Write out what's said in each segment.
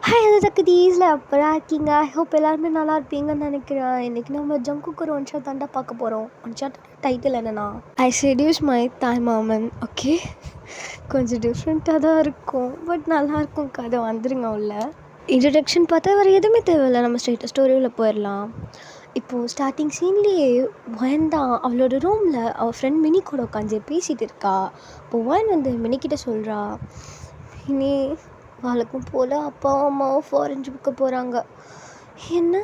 Hi அது தக்குதீஸில் அப்புறம் இருக்கீங்க. ஐ ஹோப் எல்லாருமே நல்லா இருப்பீங்கன்னு நினைக்கிறேன். இன்றைக்கி நம்ம ஜங்குக்கு ஒரு ஒன் ஷாட் தாண்டா பார்க்க போகிறோம். ஒன் ஷாட் டைட்டில் என்னென்னா ஐ செடியூஸ் மை தாய் மாமன். ஓகே, கொஞ்சம் டிஃப்ரெண்ட்டாக தான் இருக்கும், பட் நல்லாயிருக்கும் கதை. வந்துருங்க உள்ள. இன்ட்ரடக்ஷன் பார்த்தா வேறு எதுவுமே தேவையில்லை, நம்ம ஸ்ட்ரெயிட்டாக ஸ்டோரியில் போயிடலாம். இப்போது ஸ்டார்டிங் சீன்லேயே ஒயன் தான் அவளோட ரூமில் அவள் ஃப்ரெண்ட் மினி கூட உட்காந்து பேசிகிட்டு இருக்கா. இப்போ ஒயன் வந்து மினிக்கிட்ட சொல்கிறா, மினி வழக்கம் போல் அப்பாவும் அம்மாவும் ஃபாரின் ட்ரிப்புக்கு போகிறாங்க. என்ன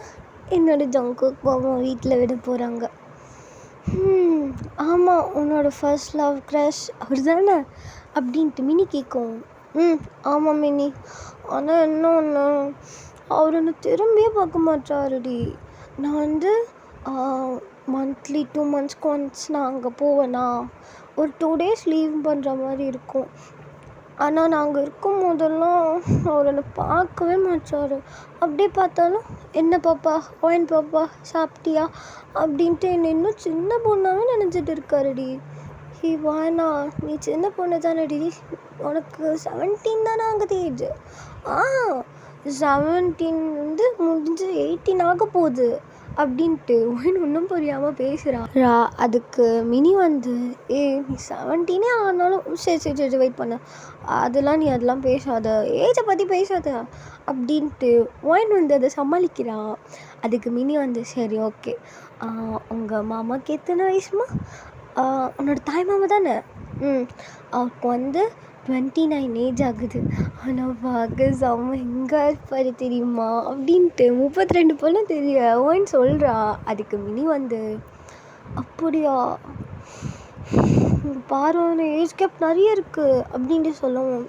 என்னோடய ஜங்குக்கு அம்மா வீட்டில் விட போகிறாங்க. ஆமாம், உன்னோட ஃபர்ஸ்ட் லவ் க்ரஷ் அவர் தானே அப்படின்ட்டு மினி கேட்கும். ஆமாம் மினி, ஆனால் என்ன ஒன்று, அவர் என்ன திரும்பியே பார்க்க மாட்டாருடி. நான் வந்து மந்த்லி 2 months ஒன்ஸ் நான் அங்கே போவேனா, ஒரு 2 days லீவ் பண்ணுற மாதிரி இருக்கும். ஆனால் நாங்கள் இருக்கும் போதெல்லாம் அவர் என்னை பார்க்கவே மாட்டார். அப்படியே பார்த்தாலும் என்ன பாப்பா, ஒயின் பாப்பா சாப்பிட்டியா அப்படின்ட்டு என்னை இன்னும் சின்ன பொண்ணாகவே நினச்சிட்டு இருக்காருடி. வானா, நீ சின்ன பொண்ணு தானேடி, உனக்கு 17 தானே ஆகுது ஏஜ். 17 வந்து முடிஞ்சு 18 ஆக போகுது அப்படின்ட்டு ஒயின் ஒன்றும் புரியாமல் பேசுகிறா. அதுக்கு மினி வந்து நீ 17 ஆனாலும் சரி வெயிட் பண்ண, அதெல்லாம் பேசாத, ஏஜை பற்றி பேசாத அப்படின்ட்டு ஒயின் வந்து அதை சமாளிக்கிறா. அதுக்கு மினி வந்து சரி ஓகே, உங்கள் மாமாவுக்கு எத்தனை வயசுமா? உன்னோட தாய் மாமா தானே? அவருக்கு வந்து 29 ஏஜ் ஆகுது. ஆனால் பார்க்க செம்ம எங்கே இருப்பார் தெரியுமா அப்படின்ட்டு 32 போல தெரிய ஒயின் சொல்கிறா. அதுக்கு மினி வந்து அப்படியா, பாரு ஏஜ் கேப் நிறைய இருக்குது அப்படின்ட்டு சொல்லவும்,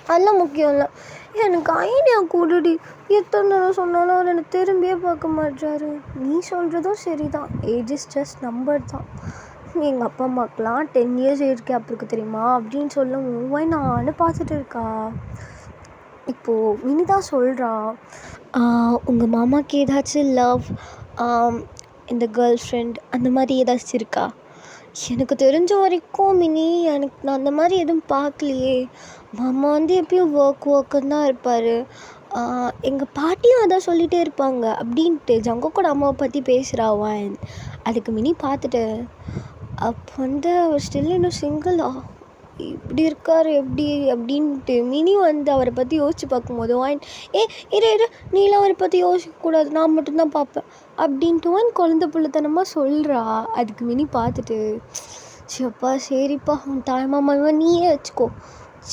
அதெல்லாம் முக்கியம் இல்லை, எனக்கு ஐடியா கூடுடி, எத்தனை நேரம் சொன்னாலும் அவர் என்னை திரும்பியே பார்க்க மாட்டாரு. நீ சொல்கிறதும் சரி தான், ஏஜ் இஸ் ஜஸ்ட் நம்பர் தான். எங்கள் அப்பா அம்மாக்கெலாம் 10 years ஏஜ் கேப் இருக்குது தெரியுமா அப்படின்னு சொல்லவும் நான் பார்த்துட்டு இருக்கா. இப்போது மினி தான் சொல்கிறா, உங்கள் மாமாவுக்கு ஏதாச்சும் லவ் இந்த கேர்ள் ஃப்ரெண்ட் அந்த மாதிரி ஏதாச்சும் இருக்கா? எனக்கு தெரிஞ்ச வரைக்கும் மினி நான் அந்த மாதிரி எதுவும் பார்க்கலையே. மாமா வந்து எப்பயும் ஒர்க்குன்னு தான் இருப்பார். எங்கள் பாட்டியும் அதான் சொல்லிகிட்டே இருப்பாங்க அப்படின்ட்டு ஜங்குக்கோட அம்மாவை பற்றி பேசுகிறா ஒயின். அதுக்கு மினி பார்த்துட்டு, அப்போ வந்து அவர் ஸ்டில் இன்னும் சிங்கிளா, இப்படி இருக்கார் எப்படி அப்படின்ட்டு மினி வந்து அவரை பற்றி யோசித்து பார்க்கும்போது ஒயின் இரு நீலாம் அவரை பற்றி யோசிக்கக்கூடாது, நான் மட்டும்தான் பார்ப்பேன் அப்படின்ட்டு ஒயின் குழந்தை பிள்ளைத்தனமாக சொல்கிறா. அதுக்கு மினி பார்த்துட்டு, சிப்பா சரிப்பா, உன் தாய் மாமாவை நீயே வச்சுக்கோ.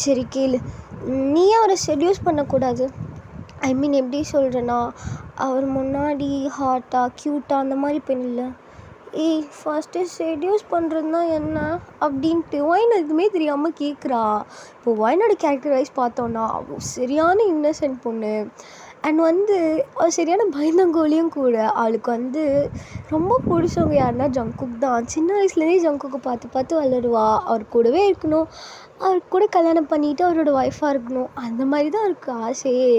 சரி கேளு, நீயே அவரை செடியூஸ் பண்ணக்கூடாது. ஐ மீன் எப்படி சொல்கிறேன்னா, அவர் முன்னாடி ஹாட்டாக க்யூட்டாக அந்த மாதிரி பெண் இல்லை. ஃபஸ்ட்டு செடியூஸ் பண்ணுறதுனா என்ன அப்படின்ட்டு ஒயின் எதுவுமே தெரியாமல் கேட்குறா. இப்போ ஒயினோட கேரக்டர் வைஸ் பார்த்தோன்னா சரியான இன்னசென்ட் பொண்ணு, அண்ட் வந்து அவள் சரியான பயந்தங்கோலியும் கூட. அவளுக்கு வந்து ரொம்ப பிடிச்சவங்க யாருன்னா ஜங்குக் தான். சின்ன வயசுலேருந்தே ஜங்குக்கு பார்த்து வளருவா. அவர் கூடவே இருக்கணும், அவர் கூட கல்யாணம் பண்ணிவிட்டு அவரோட ஒய்ஃபாக இருக்கணும், அந்த மாதிரி தான் அவருக்கு ஆசையே.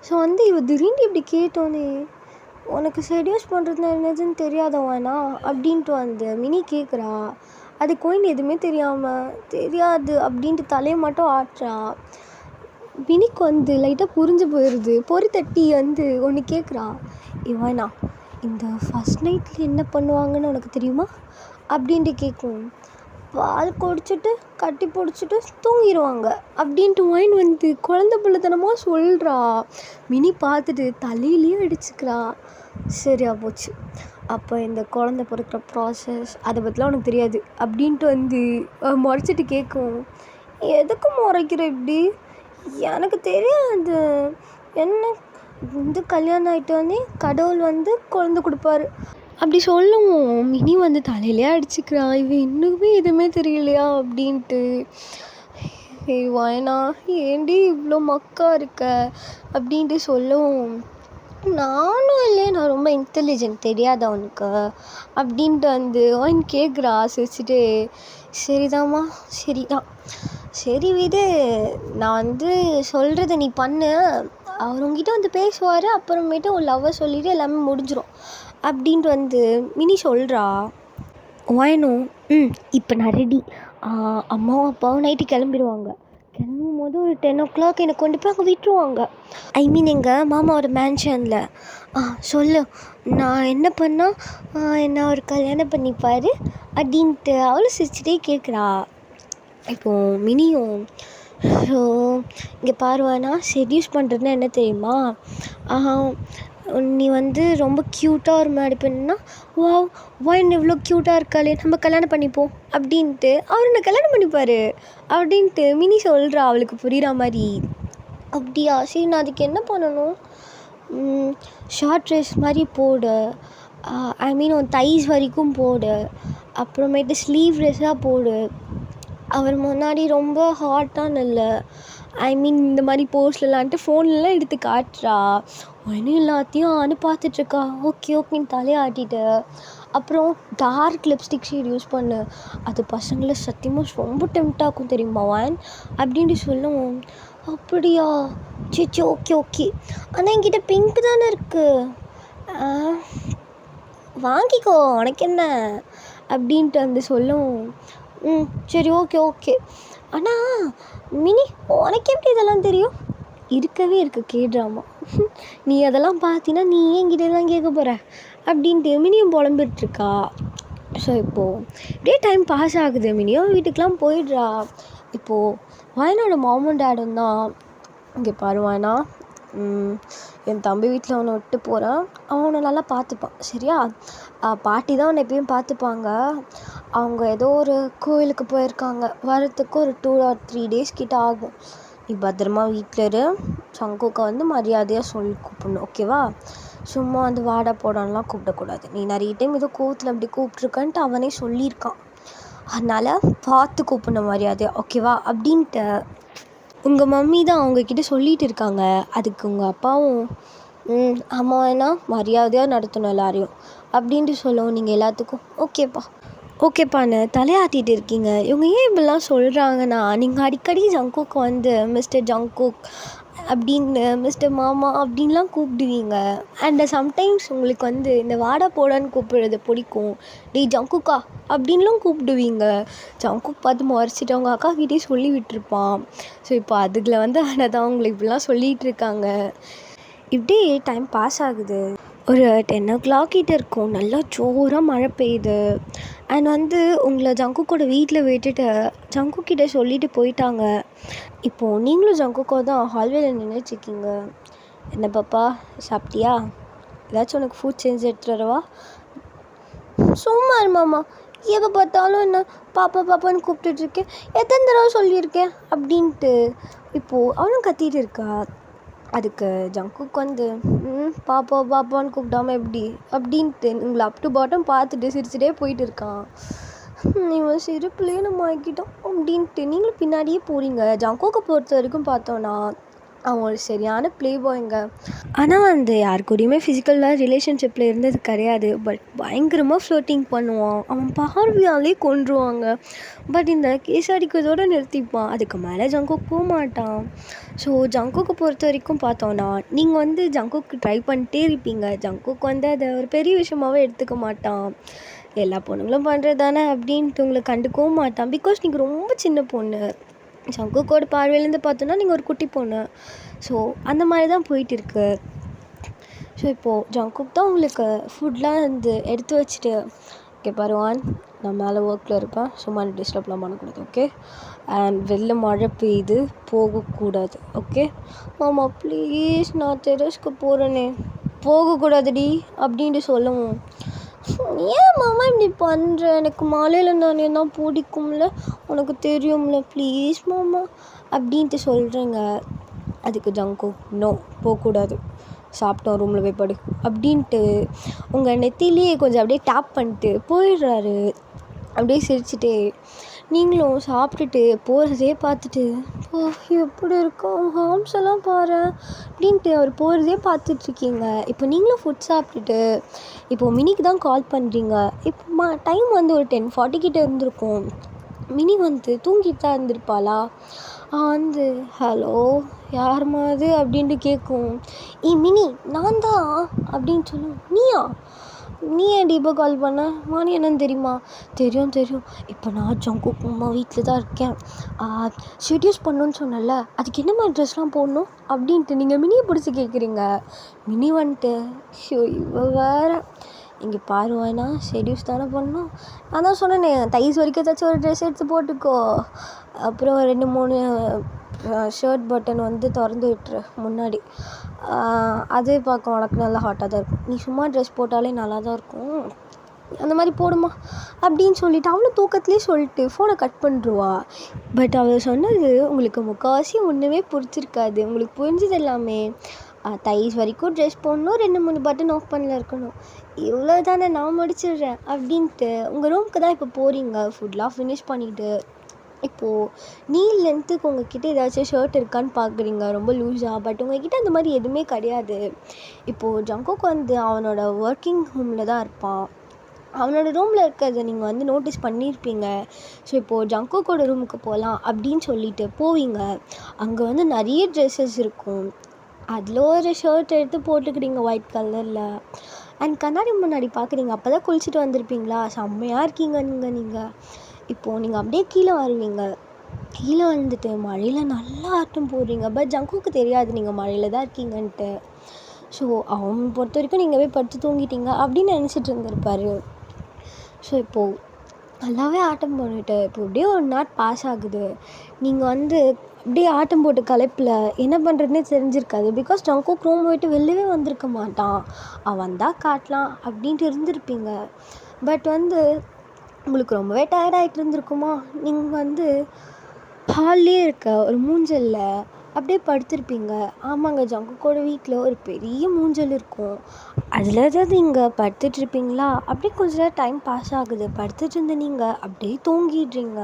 ஸோ வந்து இவள் திடீர்னு இப்படி கேட்டோன்னே, உனக்கு செடியூஸ் பண்ணுறதுனா என்னதுன்னு தெரியாத வேணா அப்படின்ட்டு வந்து மினி கேட்குறா. அதுக்கு ஒயின் எதுவுமே தெரியாது அப்படின்ட்டு தலையை மட்டும் ஆட்டுறா. மினிக்கு வந்து லைட்டாக புரிஞ்சு போயிடுது. பொறி தட்டி வந்து ஒன்று கேட்குறா, இவனா இந்த ஃபஸ்ட் நைட்டில் என்ன பண்ணுவாங்கன்னு உனக்கு தெரியுமா அப்படின்ட்டு கேட்கும். பால் குடிச்சிட்டு கட்டி பிடிச்சிட்டு தூங்கிடுவாங்க அப்படின்ட்டு ஒயின் வந்து குழந்தை பிள்ளைத்தனமாக சொல்கிறா. மினி பார்த்துட்டு தலையிலேயே அடிச்சுக்கிறா. சரியா போச்சு, அப்போ இந்த குழந்தை பிறக்கிற ப்ராசஸ் அதை பற்றிலாம் உனக்கு தெரியாது அப்படின்ட்டு வந்து முறைச்சிட்டு கேட்கும். எதுக்கு முறைக்கிற இப்படி, எனக்கு தெரியாது, என்ன வந்து கல்யாணம் ஆகிட்டு வந்து கடவுள் வந்து குழந்தை கொடுப்பாரு அப்படி சொல்லுவோம். மினி வந்து தலையிலே அடிச்சுக்கிறா. இவன் இன்னுமே எதுவுமே தெரியலையா அப்படின்ட்டு. வாயனா ஏண்டி இவ்வளோ மக்கா இருக்க அப்படின்ட்டு சொல்லவும், நானும் இல்லையே, நான் ரொம்ப இன்டெலிஜென்ட் தெரியாதா உனக்கு அப்படின்ட்டு வந்து ஒயின் கேட்குறா சிரிச்சிட்டு. சரிதாம்மா சரிதான், சரி விடு, நான் வந்து சொல்கிறத நீ பண்ணு, அவர் உங்ககிட்ட வந்து பேசுவார், அப்புறமேட்டு உன் லவ்வை சொல்லிவிட்டு எல்லாமே முடிஞ்சிடும் அப்படின்ட்டு வந்து மினி சொல்கிறா. ஒயனும் இப்போ நான் ரெடி, அம்மாவும் அப்பாவும் நைட்டு கிளம்பிடுவாங்க, கிளம்பும்போது ஒரு 10 o'clock என்னை கொண்டு போய் அங்கே விட்டுருவாங்க. ஐ மீன் எங்கள் மாமாவோட மேன்ஷனில். சொல்லு, நான் என்ன பண்ணால் என்ன ஒரு கல்யாணம் பண்ணிப்பார் அப்படின்ட்டு அவளும் சிரிச்சிட்டே கேட்குறா. இப்போது மினியும் ஸோ இங்கே பாருவானா செட்யூஸ் பண்ணுறதுன்னா என்ன தெரியுமா, நீ வந்து ரொம்ப க்யூட்டாக ஒரு மாதிரி பண்ணா, வா என்ன இவ்வளோ க்யூட்டாக இருக்காளே நம்ம கல்யாணம் பண்ணிப்போம் அப்படின்ட்டு அவர் என்ன கல்யாணம் பண்ணிப்பார் அப்படின்ட்டு மினி சொல்கிறா அவளுக்கு புரிகிற மாதிரி. அப்படியா, சரி நான் அதுக்கு என்ன பண்ணணும்? ஷார்ட் ட்ரெஸ் மாதிரி போடு, ஐ மீன் உன் தைஸ் வரைக்கும் போடு, அப்புறமேட்டு ஸ்லீவ் ட்ரெஸ்ஸாக போடு, அவர் முன்னாடி ரொம்ப ஹாட்டாக இல்லை, ஐ மீன் இந்த மாதிரி போஸ்ட்லலான்ட்டு ஃபோன்லலாம் எடுத்து காட்டுறா. உடனே எல்லாத்தையும் பார்த்துட்ருக்கா. ஓகேன்னு தலையாட்டிட்டு அப்புறம் டார்க் லிப்ஸ்டிக் ஷேட் யூஸ் பண்ணு, அது பசங்களை சத்தியமாக ரொம்ப டெம்ப்ட் ஆகும் தெரியுமா வான் அப்படின்ட்டு சொல்லுவோம். அப்படியா, சரி ஓகே ஆனால் என்கிட்ட பிங்க் தானே இருக்குது, வாங்கிக்கோ உனக்கு என்ன அப்படின்ட்டு வந்து சொல்லுவோம். சரி ஓகே ஆனால் மினி உனக்கு எப்படி இதெல்லாம் தெரியும்? இருக்கவே கேட்ராமா, நீ அதெல்லாம் பார்த்தினா நீ என்கிட்ட தான் கேட்க போகிற அப்படின்ட்டு மினியும் புலம்பிட்டுருக்கா. ஸோ இப்போது இப்படியே டைம் பாஸ் ஆகுது. மினியும் வீட்டுக்கெலாம் போயிடுறா. இப்போது வாயனோட மாமும் டேடும் தான் இங்கே பாருவானா, என் தம்பி வீட்டில் அவனை விட்டு போகிறான், அவனை நல்லா பார்த்துப்பான் சரியா, பாட்டி தான் அவனை எப்பயும் பார்த்துப்பாங்க. அவங்க ஏதோ ஒரு கோயிலுக்கு போயிருக்காங்க, வரத்துக்கு ஒரு 2 or 3 days கிட்ட ஆகும். நீ பத்திரமா வீட்டில் இரு, சங்கோக்கை வந்து மரியாதையாக சொல்லி கூப்பிடணும் ஓகேவா, சும்மா வந்து வாடா போடான்லாம் கூப்பிடக்கூடாது, நீ நிறைய டைம் ஏதோ கோவத்தில் அப்படி கூப்பிட்ருக்கன்ட்டு அவனே சொல்லியிருக்கான், அதனால் பார்த்து கூப்பிடணும் மரியாதையாக ஓகேவா அப்படின்ட்டு உங்கள் மம்மி தான் அவங்கக்கிட்ட சொல்லிகிட்டு இருக்காங்க. அதுக்கு உங்கள் அப்பாவும் ஆமாம் வேணா மரியாதையாக நடத்தணும் எல்லாரையும் அப்படின்ட்டு சொல்லவும் நீங்கள் எல்லாத்துக்கும் ஓகேப்பான்னு தலையாட்டிகிட்டு இருக்கீங்க. இவங்க ஏன் இப்படிலாம் சொல்கிறாங்கன்னா, நீங்கள் அடிக்கடி ஜங்குக்கு வந்து மிஸ்டர் ஜங்குக் அப்படின்னு மிஸ்டர் மாமா அப்படின்லாம் கூப்பிடுவீங்க. அண்ட் சம்டைம்ஸ் உங்களுக்கு வந்து இந்த வாடா போடான்னு கூப்பிடுறது பிடிக்கும், டேய் ஜங்குக்கா அப்படின்லாம் கூப்பிடுவீங்க. ஜங்குக் பார்த்து முறைச்சிட்டு அவங்க அக்காக்கிட்டே சொல்லி விட்டுருப்பான். ஸோ இப்போ அதுக்குள்ள வந்து தான் உங்களுக்கு இப்படிலாம் சொல்லிகிட்டு இருக்காங்க. இப்படி டைம் பாஸ் ஆகுது. ஒரு 10 o'clock கிட்ட இருக்கும், நல்லா ஜோராக மழை பெய்யுது. அண்ட் வந்து உங்களை ஜங்குக்கோட வீட்டில் விட்டுட்டு ஜங்குக்கிட்ட சொல்லிட்டு போயிட்டாங்க. இப்போது நீங்களும் ஜங்குக்கோ தான் ஹால்வேல நின்றுட்டுருக்கீங்க. என்ன பாப்பா சாப்பிட்டியா, ஏதாச்சும் உனக்கு ஃபுட் செஞ்சு எடுத்துகிட்டு வரவா? சும்மா மாமா, எப்போ பார்த்தாலும் என்ன பாப்பான்னு கூப்பிட்டுட்ருக்கேன், எத்தனை தடவை சொல்லியிருக்கேன் அப்படின்ட்டு இப்போது அவனும் கத்திட்டு இருக்கா. அதுக்கு ஜங்குக்கு வந்து பாப்பான்னு கூப்பிடாம எப்படி அப்படின்ட்டு உங்களை அப் டு பாட்டம் பார்த்துட்டு சிரிச்சுட்டே போயிட்டு இருக்கான். இவன் சிரிப்புலேயே நம்ம ஆக்கிட்டோம் அப்படின்ட்டு நீங்களும் பின்னாடியே போகிறீங்க. ஜங்குக்கை பொறுத்த வரைக்கும் பார்த்தோன்னா அவன் ஒரு சரியான ப்ளே பாய்ங்க. ஆனால் வந்து யார் கூடயுமே ஃபிசிக்கலாக ரிலேஷன்ஷிப்பில் இருந்தது கிடையாது. பட் பயங்கரமாக ஃப்ளோட்டிங் பண்ணுவான். அவன் பார்வையாலே கொன்றுவாங்க. பட் இந்த கேஸ் அடிக்கிறதோடு நிறுத்திப்பான். அதுக்கு மேலே ஜங்குக் போக மாட்டான். ஸோ ஜங்குக்கை பொறுத்த வரைக்கும் பார்த்தோன்னா நீங்கள் வந்து ஜங்குக்கு ட்ரை பண்ணிட்டே இருப்பீங்க. ஜங்குக் வந்து அதை ஒரு பெரிய விஷயமாகவே எடுத்துக்க மாட்டான். எல்லா பொண்ணுங்களும் பண்ணுறது தானே அப்படின்ட்டு உங்களை கண்டுக்கவும் மாட்டான். பிகாஸ் நீங்கள் ரொம்ப சின்ன பொண்ணு. ஜங்குக்கோட பார்வையிலேருந்து பார்த்தோன்னா நீங்கள் ஒரு குட்டி பொண்ணு. ஸோ அந்த மாதிரி தான் போயிட்டு இருக்கு. ஸோ இப்போது ஜங்குக் தான் உங்களுக்கு ஃபுட்லாம் வந்து எடுத்து வச்சுட்டு ஓகே பருவான், நான் மேலே ஒர்க்கில் இருப்பேன், சும்மா டிஸ்டர்ப்லாம் பண்ணக்கூடாது ஓகே, அண்ட் வெளில மழை பெய்யுது போகக்கூடாது ஓகே. மாமா ப்ளீஸ் நான் டெரஸ்க்கு போகிறேனே. போகக்கூடாதுடி அப்படின்ட்டு சொல்லவும், ஏன் மாமா இப்படி பண்ணுற, எனக்கு மழையில் நானே தான் பிடிக்கும்ல, உனக்கு தெரியும்ல, ப்ளீஸ் மாமா அப்படின்ட்டு சொல்கிறேங்க. அதுக்கு ஜங்குக் நோ போகக்கூடாது, சாப்பிட்டோம் ரூமில் போய் படு அப்படின்ட்டு உங்கள் நெத்திலேயே கொஞ்சம் அப்படியே டேப் பண்ணிட்டு போயிடுறாரு. அப்படியே சிரிச்சுட்டே நீங்களும் சாப்பிட்டுட்டு போகிறதே பார்த்துட்டு எப்படி இருக்கும் ஹார்ம்ஸ் எல்லாம் பாரு அப்படின்ட்டு அவர் போகிறதே பார்த்துட்ருக்கீங்க. இப்போ நீங்களும் ஃபுட் சாப்பிட்டுட்டு இப்போது மினிக்கு தான் கால் பண்ணுறீங்க. இப்போ டைம் வந்து ஒரு 10:40 கிட்ட இருந்திருக்கும். மினி வந்து தூங்கிட்டு தான் இருந்திருப்பாளா, வந்து ஹலோ யாரும்மா அது அப்படின்ட்டு கேட்கும். மினி நான் தான் அப்படின்னு சொல்லுவோம். நீயா? நீ ஏன்டி இப்போ கால் பண்ண? மணி என்னன்னு தெரியுமா? தெரியும் தெரியும். இப்போ நான் ஜங்குக் அம்மா வீட்டில் தான் இருக்கேன். ஷெட்யூஸ் பண்ணணுன்னு சொன்னேன்ல, அதுக்கு என்ன மாதிரி ட்ரெஸ்லாம் போடணும் அப்படின்ட்டு நீங்கள் மினியை பிடிச்சி கேட்குறீங்க. மினி வந்துட்டு ஷோ இவ வேறு இங்கே பாருவானா ஷெட்யூஸ் தானே பண்ணணும். நான் தான் சொன்னேனே தைஸ் வரைக்கும் ஏதாச்சும் ஒரு ட்ரெஸ் எடுத்து போட்டுக்கோ. அப்புறம் 2-3 ஷர்ட் பட்டன் வந்து திறந்து விட்டுரு முன்னாடி. அது பார்க்க உனக்கு நல்லா ஹாட்டாக தான் இருக்கும். நீ சும்மா ட்ரெஸ் போட்டாலே நல்லா தான் இருக்கும். அந்த மாதிரி போடுமா அப்படின்னு சொல்லிவிட்டு அவளும் தூக்கத்துலேயே சொல்லிட்டு ஃபோனை கட் பண்ணிடுவா. பட் அவள் சொன்னது உங்களுக்கு முக்கால்வாசி ஒன்றுமே பிடிச்சிருக்காது. உங்களுக்கு புரிஞ்சது எல்லாமே தைஸ் வரைக்கும் ட்ரெஸ் போடணும், 2-3 பட்டன் ஆஃப் பண்ணல இருக்கணும், இவ்வளோ தானே நான் முடிச்சிடுறேன் அப்படின்ட்டு உங்கள் ரூமுக்கு தான் இப்போ போகிறீங்க. ஃபுட்லாம் ஃபினிஷ் பண்ணிவிட்டு இப்போது நீ லென்த்துக்கு உங்கள்கிட்ட ஏதாச்சும் ஷர்ட் இருக்கான்னு பார்க்குறீங்க ரொம்ப லூஸாக. பட் உங்கள்கிட்ட அந்த மாதிரி எதுவுமே கிடையாது. இப்போது ஜங்குக் வந்து அவனோட ஒர்க்கிங் ரூமில் தான் இருப்பான். அவனோட ரூமில் இருக்கிறத நீங்கள் வந்து நோட்டீஸ் பண்ணியிருப்பீங்க. ஸோ இப்போது ஜங்குக்கோட ரூமுக்கு போகலாம் அப்படின்னு சொல்லிட்டு போவீங்க. அங்கே வந்து நிறைய ட்ரெஸ்ஸஸ் இருக்கும். அதில் ஒரு ஷர்ட் எடுத்து போட்டுக்கிறீங்க ஒயிட் கலரில். அண்ட் கண்ணாடி முன்னாடி பார்க்குறீங்க. அப்போ தான் குளிச்சுட்டு வந்திருப்பீங்களா, செம்மையாக இருக்கீங்க நீங்கள். இப்போது நீங்கள் அப்படியே கீழே வருவீங்க. கீழே வந்துட்டு மழையில் நல்லா ஆட்டம் போடுறீங்க. பட் ஜங்குக்கு தெரியாது நீங்கள் மழையில் தான் இருக்கீங்கன்ட்டு. ஸோ அவன் பொறுத்த வரைக்கும் நீங்கள் போய் படுத்து தூங்கிட்டீங்க அப்படின்னு நினச்சிட்டு இருந்திருப்பார். ஸோ இப்போது நல்லாவே ஆட்டம் போட்டுட்டு இப்போ அப்படியே 1 நாட் பாஸ் ஆகுது. நீங்கள் வந்து அப்படியே ஆட்டம் போட்டு களைப்பில் என்ன பண்ணுறதுனே தெரிஞ்சிருக்காது. பிகாஸ் ஜங்குக் ரூம் விட்டு வெளிலவே வந்திருக்க மாட்டான். அவன் வந்தால் காட்டலாம் அப்படின்ட்டு இருந்திருப்பீங்க. பட் வந்து உங்களுக்கு ரொம்பவே டயர்டாகிட்டு இருந்திருக்குமா. நீங்கள் வந்து ஹால்லே இருக்க ஒரு மூஞ்சலில் அப்படியே படுத்திருப்பீங்க. ஆமாங்க, ஜங்குக்கோட வீட்டில் ஒரு பெரிய மூஞ்சல் இருக்கும். அதில் ஏதாவது நீங்கள் படுத்துட்ருப்பீங்களா. அப்படியே கொஞ்ச நேரம் டைம் பாஸ் ஆகுது. படுத்துட்டு இருந்த நீங்கள் அப்படியே தூங்கிடுறீங்க.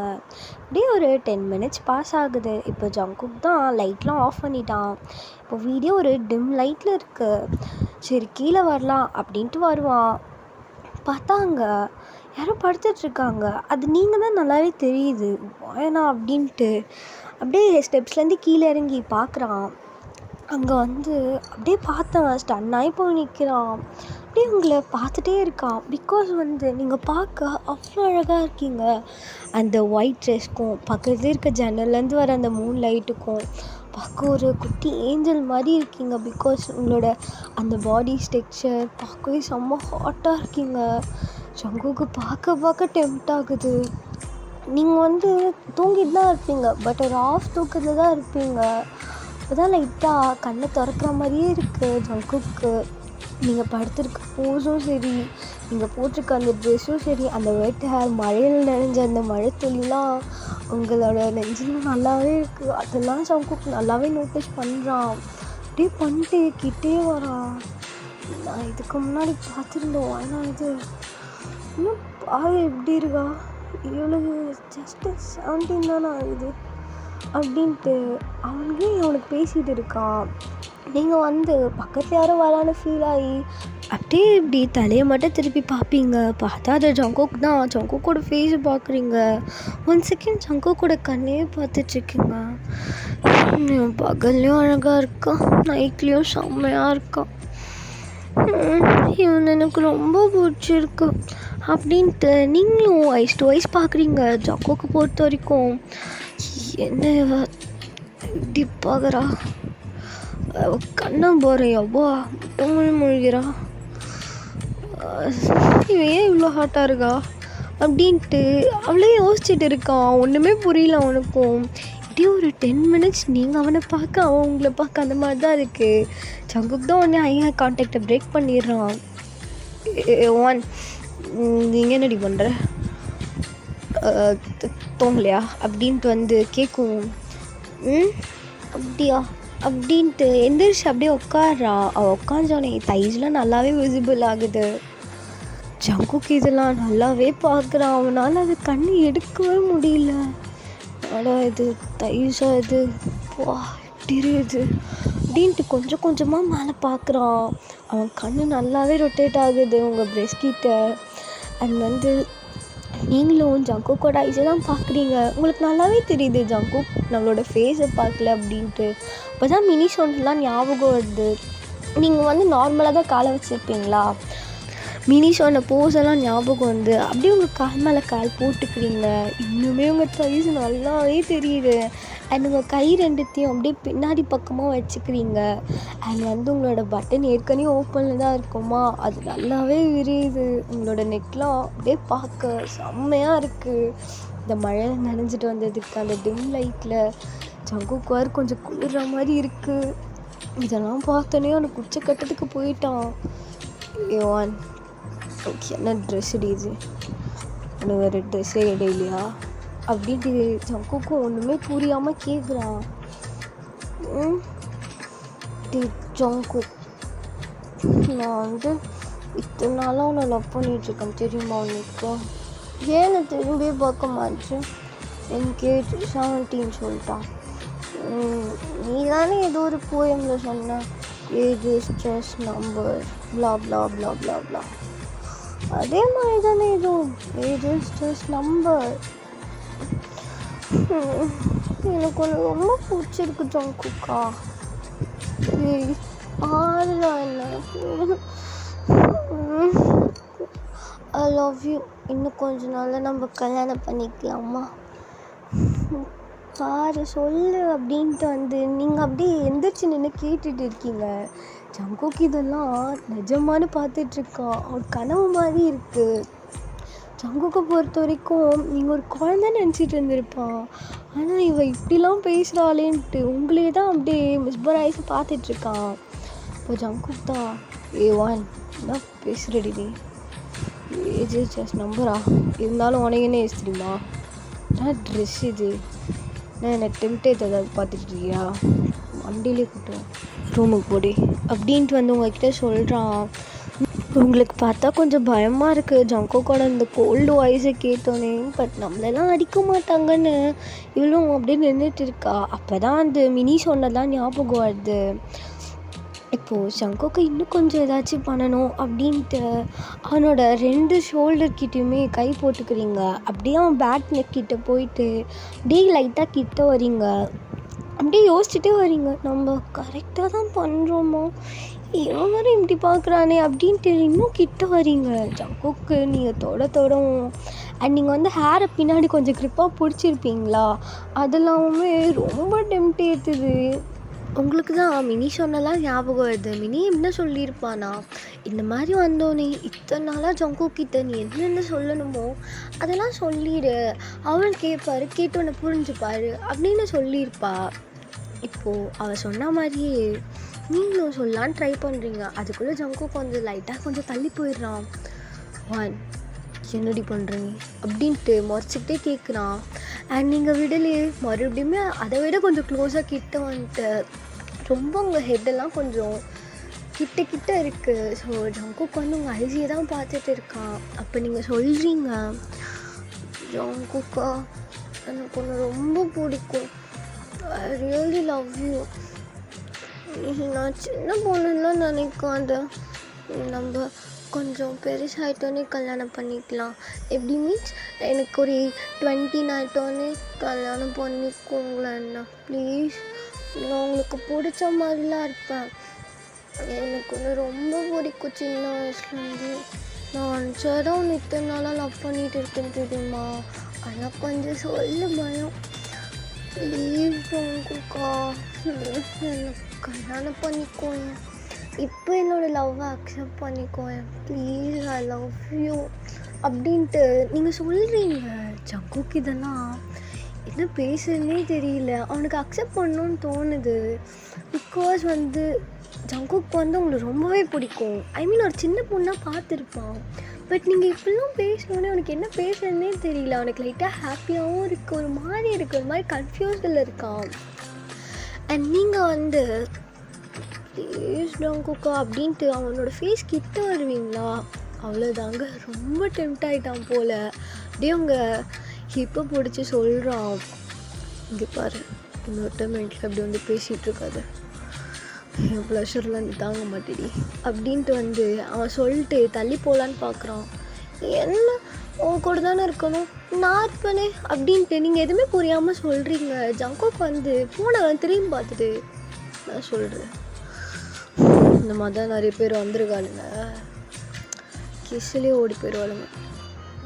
அப்படியே ஒரு 10 மினிட்ஸ் பாஸ் ஆகுது. இப்போ ஜங்குக் தான் லைட்லாம் ஆஃப் பண்ணிட்டான். இப்போ வீடியோ ஒரு டிம் லைட்டில் இருக்குது. சரி கீழே வரலாம் அப்படின்ட்டு வருவான். பார்த்தா அங்கே யாரோ படுத்துட்ருக்காங்க. அது நீங்கள் தான் நல்லாவே தெரியுது. வேணா அப்படின்ட்டு அப்படியே ஸ்டெப்ஸ்லேருந்து கீழே இறங்கி பார்க்குறான். அங்கே வந்து அப்படியே பார்த்தவன் ஸ்டன்னாகி போய் நிற்கிறான். அப்படியே உங்களை பார்த்துட்டே இருக்கான். பிகாஸ் வந்து நீங்கள் பார்க்க அவ்வளோ அழகாக இருக்கீங்க. அந்த ஒயிட் ட்ரெஸ்க்கும் பக்கத்துலேயே இருக்க ஜன்னல்லேருந்து வர அந்த மூன் லைட்டுக்கும் பார்க்க ஒரு குட்டி ஏஞ்சல் மாதிரி இருக்கீங்க. பிகாஸ் உங்களோட அந்த பாடி ஸ்ட்ரக்சர் பார்க்கவே செம்ம ஹாட்டாக இருக்கீங்க. ஜங்குக்கு பார்க்க டெம்ப்ட் ஆகுது. நீங்கள் வந்து தூங்கிட்டு தான் இருப்பீங்க. பட் ஒரு ஆஃப் தூக்கத்தில் தான் இருப்பீங்க. அப்போ தான் லைட்டாக கண்ணை திறக்கிற மாதிரியே இருக்குது ஜங்குக்கு. நீங்கள் படுத்திருக்க போஸும் சரி, நீங்கள் போட்டிருக்க அந்த ட்ரெஸ்ஸும் சரி, அந்த வெட் ஹேர், மழையில் நனைஞ்ச அந்த மழை துளிலாம் உங்களோட நெஞ்சில் நல்லாவே இருக்குது. அதெல்லாம் ஜங்குக்கு நல்லாவே நோட்டீஸ் பண்ணுறான். அப்படியே பண்ணிட்டு கிட்டே வரான். நான் இதுக்கு முன்னாடி பார்த்துருந்தோம். ஆனால் இது இன்னும் பாரு எப்படி இருக்கா, இவனுக்கு ஜஸ்ட்டு 17 தானே ஆகுது அப்படின்ட்டு அவனுக்கு பேசிகிட்டு இருக்கான். நீங்கள் வந்து பக்கத்தில் யாரும் வரான்னு ஃபீல் ஆகி அப்படியே இப்படி தலையை மட்டும் திருப்பி பார்ப்பீங்க. பார்த்தா அது ஜங்குக் தான். ஜங்குக்கோட ஃபேஸை பார்க்குறீங்க. 1 செகண்ட் ஜங்குக்கோட கண்ணே பார்த்துட்ருக்கீங்க. பகல்லையும் அழகாக இருக்கான், நைட்லேயும் செம்மையாக இருக்கான். இவன் எனக்கு ரொம்ப பிடிச்சிருக்கு அப்படின்ட்டு நீங்களும் ஐஸ் டு ஐஸ் பார்க்குறீங்க. ஜங்குக்கு பொறுத்த வரைக்கும் என்ன இப்படி பார்க்குறா, கண்ணை போகிறேன் எவ்வளோ முட்டை முழுகிறா, இவன் ஏன் இவ்வளோ ஹாட்டாக இருக்கா அப்படின்ட்டு அவளே யோசிச்சுட்டு இருக்கான். ஒன்றுமே புரியல அவனுக்கும். இப்படியே ஒரு 10 மினிட்ஸ் நீங்கள் அவனை பார்க்க அவன் உங்களை பார்க்க அந்த மாதிரி தான் இருக்குது. ஜங்குக் தான் உடனே ஐ கான்டாக்டை பிரேக் பண்ணிடுறான். நீங்கள் என்னடி பண்ணுற, தோங்கலையா அப்படின்ட்டு வந்து கேட்கும். அப்படியா அப்படின்ட்டு எந்திரிச்சு அப்படியே உட்காடுறா. அவள் உட்காந்தோடனே தைஸ்லாம் நல்லாவே விசிபிள் ஆகுது. ஜங்குக்கு இதெல்லாம் நல்லாவே பார்க்குறான். அவனால் அது கண்ணு எடுக்கவே முடியல. இது தைஸா இது வா எப்படி இருக்குது அப்படின்ட்டு கொஞ்சம் கொஞ்சமாக மேலே பார்க்குறான். அவன் கண்ணு நல்லாவே ரொட்டேட் ஆகுது உங்கள் பிரெஸ்ட் கிட்ட. அண்ட் வந்து நீங்களும் ஜங்குக்கோட ஐஸை தான் பார்க்குறீங்க. உங்களுக்கு நல்லாவே தெரியுது ஜங்குக் நம்மளோட ஃபேஸை பார்க்கல அப்படின்ட்டு. அப்போ தான் மினி சொன்னலாம் ஞாபகம் வருது. நீங்கள் வந்து நார்மலாக தான் காலை வச்சுருப்பீங்களா, மினி சொன்ன போஸெல்லாம் ஞாபகம் வந்து அப்படியே உங்கள் கால் மேலே கால் போட்டுக்கிறீங்க. இன்னுமே உங்கள் சைஸ் நல்லாவே தெரியுது. அண்ட் உங்கள் கை ரெண்டுத்தையும் அப்படியே பின்னாடி பக்கமாக வச்சுக்கிறீங்க. அண்ட் வந்து உங்களோட பட்டன் ஏற்கனவே ஓப்பனில் தான் இருக்குமா, அது நல்லாவே விரியுது. உங்களோட நெக்லாம் அப்படியே பார்க்க செம்மையாக இருக்குது. இந்த மழையில் நனைஞ்சிட்டு வந்ததுக்கு அந்த டிம் லைட்டில் ஜங்குக் வேறு கொஞ்சம் குளிர்ற மாதிரி இருக்குது. இதெல்லாம் பார்த்தோன்னே அவனுக்கு உச்சக்கட்டத்துக்கு போயிட்டான். ஏவான் ஓகே, என்ன ட்ரெஸ் இது, உனக்கு வேறு ட்ரெஸ்ஸே இடையிலையா அப்படின்ட்டு ஜங்குக்கும் ஒன்றுமே புரியாமல் கேட்குறான். ஜங்குக், நான் வந்து இத்தனை நாளாக உன்னை லவ் பண்ணிகிட்ருக்கேன் தெரியுமா உனக்கு? ஏன் நான் திரும்பியே பார்க்க மாட்டேன்? எனக்கு ஏஜ் 17 சொல்லிட்டான். நீ தானே ஏதோ ஒரு போயமில் சொன்ன, ஏஜ் இஸ் ஜஸ்ட் நம்பர் ப்ளா ப்ளா ப்ளா ப்ளா ப்ளா. அதே மாதிரி தானே இதுவும், ஏஜ் இஸ் ஜஸ்ட் நம்பர். எனக்கு ஒன்று ரொம்ப பிடிச்சிருக்கு ஜங்குக்கா. ஆறுடா என்ன, ஐ லவ் யூ. இன்னும் கொஞ்ச நாளில் நம்ம கல்யாணம் பண்ணிக்கலாமா? பாரு சொல்லு அப்படின்ட்டு வந்து நீங்கள் அப்படியே எந்திரிச்சு நின்று கேட்டுட்டு இருக்கீங்க. ஜங்குக் இதெல்லாம் நிஜமானு பார்த்துட்ருக்கான். அவர் கனவு மாதிரி இருக்குது. ஜங்குக்கை பொறுத்த வரைக்கும் நீங்கள் ஒரு குழந்தைன்னு நினச்சிட்டு இருந்திருப்பான். ஆனால் இவன் இப்படிலாம் பேசுகிறாளேன்ட்டு உங்களே தான் அப்படியே மிஸ்பராய்ஸ் பார்த்துட்ருக்கான். இப்போ ஜங்குக் தான், ஏவான் என்ன பேசுகிறடி நீ, ஏஜ் ஜஸ்ட் நம்பரா, இருந்தாலும் உனக்கு என்ன ஏஜ் தெரியுமா? நான் ட்ரெஸ் இது, நான் என்ன டெம்டேட் ஏதாவது பார்த்துக்கிட்டியா, வண்டியிலே கூட்டம் ரூமுக்கு போடி அப்படின்ட்டு வந்து உங்ககிட்ட சொல்கிறான். உங்களுக்கு பார்த்தா கொஞ்சம் பயமாக இருக்குது ஜங்குக்கோட இந்த கோல்டு வாய்ஸை கேட்டோன்னே. பட் நம்மளெல்லாம் அடிக்க மாட்டாங்கன்னு இவளும் அப்படியே நின்றுட்டு இருக்கா. அப்போ தான் அந்த மினி சொன்னதான் ஞாபகம் வருது. இப்போது ஜங்குக்கை இன்னும் கொஞ்சம் ஏதாச்சும் பண்ணணும் அப்படின்ட்டு அவனோட 2 ஷோல்டர்கிட்டையுமே கை போட்டுக்கிறீங்க. அப்படியே அவன் பேக் நெக் கிட்ட போயிட்டு அப்படியே லைட்டாக கிட்ட வரீங்க. அப்படியே யோசிச்சுட்டே வரீங்க, நம்ம கரெக்டாக தான் பண்ணுறோமோ, இவன் வேறு இப்படி பார்க்குறானே அப்படின்ட்டு இன்னும் கிட்ட வரீங்க. ஜங்குக்கு நீங்கள் தொடவும் அண்ட் நீங்கள் வந்து ஹேரை பின்னாடி கொஞ்சம் க்ரிப்பாக பிடிச்சிருப்பீங்களா, அதெல்லாமே ரொம்ப டெம்ட் ஏற்றுது. உங்களுக்கு தான் மினி சொன்னலாம் ஞாபகம் வருது. மினி என்ன சொல்லியிருப்பானா, இந்த மாதிரி வந்தோன்னே இத்தனை நாளாக ஜங்குக்கிட்ட நீ என்னென்ன சொல்லணுமோ அதெல்லாம் சொல்லிடு, அவன் கேட்பாரு, கேட்டோன்னே புரிஞ்சுப்பாரு அப்படின்னு சொல்லியிருப்பா. இப்போது அவள் சொன்ன மாதிரியே நீங்களும் சொல்லலான்னு ட்ரை பண்ணுறீங்க. அதுக்குள்ளே ஜங்குக்கு கொஞ்சம் லைட்டாக கொஞ்சம் தள்ளி போயிடுறான். வான் என்னடி பண்ணுறீங்க அப்படின்ட்டு முறைச்சிக்கிட்டே கேட்குறான். அண்ட் நீங்கள் விடலையே, மறுபடியுமே அதை விட கொஞ்சம் க்ளோஸாக கிட்ட வந்துட்டு ரொம்ப உங்கள் ஹெட்டெல்லாம் கொஞ்சம் கிட்ட இருக்குது. ஸோ ஜங்குக்கு வந்து உங்கள் ஐஜியை தான் பார்த்துட்டு இருக்கான். அப்போ நீங்கள் சொல்கிறீங்க, ஜங்குக்கா எனக்கு ஒன்று ரொம்ப பிடிக்கும், ஐ ரியலி லவ் யூ. நான் சின்ன பொண்ணுலாம் நினைக்காத, நம்ம கொஞ்சம் பெருசாகிட்டோன்னே கல்யாணம் பண்ணிக்கலாம். எப்படி மீன்ஸ் எனக்கு ஒரு 20 ஆகிட்டோன்னே கல்யாணம் பண்ணிக்கோங்களேண்ணா ப்ளீஸ். நான் உங்களுக்கு பிடிச்ச மாதிரிலாம் இருப்பேன். எனக்கு ஒன்று ரொம்ப பிடிக்கும் சின்ன வயசுலேருந்து. நான் நினச்சாதான் ஒன்று இத்தனை நாளாக லவ் பண்ணிகிட்டு இருக்கேன்னு தெரியுமா, ஆனால் கொஞ்சம் சொல்ல பயம். ப்ளீஸ் உங்களுக்கா எனக்கு கல்யாணம் பண்ணிக்கோங்க. இப்போ என்னோடய லவ்வை அக்செப்ட் பண்ணிக்கோங்க ப்ளீஸ், ஐ லவ் யூ அப்படின்ட்டு நீங்கள் சொல்கிறீங்க. ஜங்குக்கு இதெல்லாம் என்ன பேசுறதுனே தெரியல. அவனுக்கு அக்செப்ட் பண்ணணுன்னு தோணுது. பிகாஸ் வந்து ஜங்குக்கு வந்து உங்களுக்கு ரொம்பவே பிடிக்கும். ஐ மீன் ஒரு சின்ன பொண்ணாக பார்த்துருப்பான். பட் நீங்கள் இப்படிலாம் பேசணுன்னே அவனுக்கு என்ன பேசுறதுனே தெரியல. அவனுக்கு லைட்டாக ஹாப்பியாகவும் இருக்குது, ஒரு மாதிரி இருக்குது, ஒரு மாதிரி கன்ஃபியூஸ்டில் இருக்கான். அண்ட் நீங்கள் வந்து ப்ளீஸ் ஜங்குக்கா அப்படின்ட்டு அவனோட ஃபேஸ் கிட்ட வருவீங்களா, அவ்வளோதாங்க ரொம்ப டெம்ட் ஆகிட்டான் போல். அப்படியே அவங்க ஹிப்பை பிடிச்சி சொல்கிறான், இங்கே பாரு இன்னொரு டைம் என்கிட்ட அப்படி வந்து பேசிகிட்டு இருக்காது, என் ப்ளஷர்லாம் நீ தாங்க மாட்டேடி அப்படின்ட்டு வந்து அவன் சொல்லிட்டு தள்ளி போகலான்னு பார்க்குறான். என்ன உன் கூட தானே இருக்கணும், நான் இருப்பேனே அப்படின்ட்டு நீங்கள் எதுவுமே புரியாமல் சொல்கிறீங்க. ஜங்குக்கு வந்து ஃபோனை திரும்பி பார்த்துட்டு, நான் சொல்கிறேன் இந்த மாதிரி தான் நிறைய பேர் வந்திருக்கானுங்க, கிஸ்லேயே ஓடி போயிடுவாளுங்க.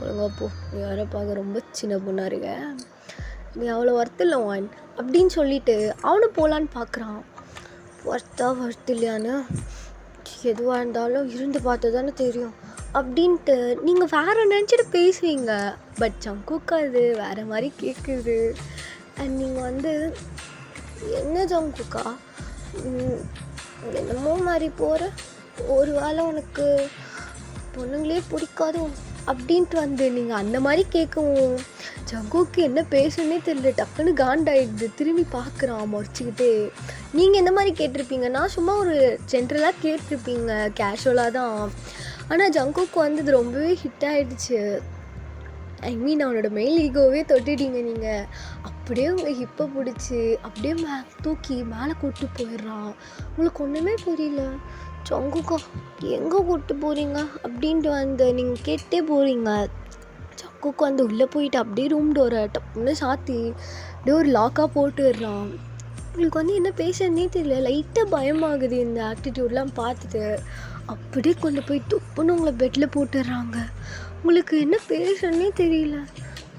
ஒழுங்கா போ, நீ வர பார்க்க ரொம்ப சின்ன பொண்ணாக இருக்க, நீ அவ்வளோ ஒர்த்து வான் அப்படின்னு சொல்லிட்டு அவனும் போகலான்னு பார்க்குறான். ஒர்த்து இல்லையான்னு எதுவாக இருந்தாலும் இருந்து பார்த்து தானே தெரியும் அப்படின்ட்டு நீங்கள் வேறு நினச்சிட்டு பேசுவீங்க. பட் ஜங்குக்கு அது வேறு மாதிரி கேட்குது. அண்ட் நீங்கள் என்ன ஜங்குக்கா என்னமோ மாதிரி போகிற, ஒரு வேளை உனக்கு பொண்ணுங்களே பிடிக்காதோ அப்படின்ட்டு நீங்கள் அந்த மாதிரி கேட்கவும் ஜங்குக்கு என்ன பேசுன்னே தெரியல. டக்குன்னு காண்டாயிடுது. திரும்பி பார்க்குறான் முறைச்சிக்கிட்டே. நீங்கள் எந்த மாதிரி கேட்டிருப்பீங்கன்னா சும்மா ஒரு ஜென்ரலாக கேட்டிருப்பீங்க, கேஷுவலாக தான். ஆனால் ஜங்குக்கு இது ரொம்பவே ஹிட் ஆகிடுச்சு. அவனோட மெயில் ஈகோவே தொட்டுட்டீங்க நீங்கள். அப்படியே உங்கள் ஹிப்பை பிடிச்சி அப்படியே தூக்கி மேலே கூப்பிட்டு போயிடுறான். உங்களுக்கு ஒன்றுமே புரியல. ஜங்குக்கா எங்கே கூப்பிட்டு போகிறீங்க அப்படின்ட்டு நீங்கள் கேட்டே போகிறீங்க. ஜங்குக்கு உள்ளே போயிட்டு அப்படியே ரூம் டோரை டப்புன்னு சாத்தி அப்படியே ஒரு லாக்காக போட்டுடுறான். உங்களுக்கு என்ன பேசுறதுனே தெரியல. லைட்டாக பயமாகுது இந்த ஆட்டிடியூட்லாம் பார்த்துட்டு. அப்படியே கொண்டு போய் துப்புன்னு உங்களை பெட்டில் போட்டுடுறாங்க. உங்களுக்கு என்ன பேசுறதுனே தெரியல.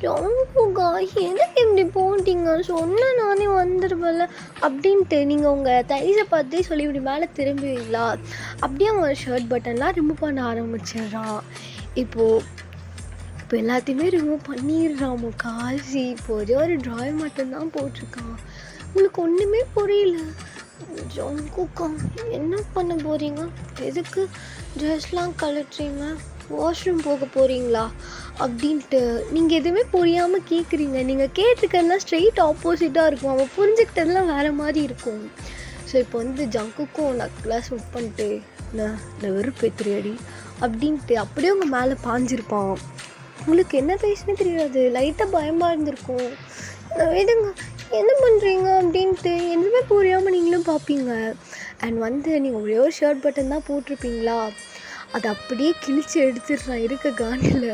ஜங்குக்கா எனக்கு இப்படி போட்டிங்க, சொன்னால் நானே வந்துடுவேன்ல அப்படின்ட்டு நீங்கள் உங்கள் தைஸை பார்த்தே சொல்லி இப்படி மேலே திரும்புவீங்களா? அப்படியே அவன் ஷர்ட் பட்டன்லாம் ரிமூவ் பண்ண ஆரம்பிச்சிடுறான். இப்போ எல்லாத்தையுமே ரிமூவ் பண்ணிடுறான். காசி இப்போ ஒரே ஒரு ட்ராய் மட்டும்தான் போட்டிருக்கான். உங்களுக்கு ஒன்றுமே புரியல. ஜங்குக்கா என்ன பண்ண போகிறீங்க? எதுக்கு ட்ரெஸ்லாம் கழட்டுறீங்க? வாஷ்ரூம் போக போகிறீங்களா அப்படின்ட்டு நீங்கள் எதுவுமே புரியாமல் கேட்குறீங்க. நீங்கள் கேட்டிருக்கிறதுலாம் ஸ்ட்ரெயிட் ஆப்போசிட்டாக இருக்கும். அவன் புரிஞ்சுக்கிட்டதுலாம் வேறு மாதிரி இருக்கும். ஸோ இப்போ ஜங்குக்கும் நக்கலாக ஸ்விப் பண்ணிட்டு நான் வெறுப்பேத்திரியடி அப்படின்ட்டு அப்படியே உங்கள் மேலே பாஞ்சிருப்பான். உங்களுக்கு என்ன பேசுனே தெரியாது. லைட்டாக பயமாக இருந்திருக்கும். விடுங்க, என்ன பண்ணுறீங்க அப்படின்ட்டு எதுவுமே புரியாமல் நீங்களும் பார்ப்பீங்க. அண்ட் நீங்கள் ஒரே ஒரு ஷர்ட் பட்டன் தான் போட்டிருப்பீங்களா, அதை அப்படியே கிழிச்சு எடுத்துடுறான் இருக்க காண்டில்.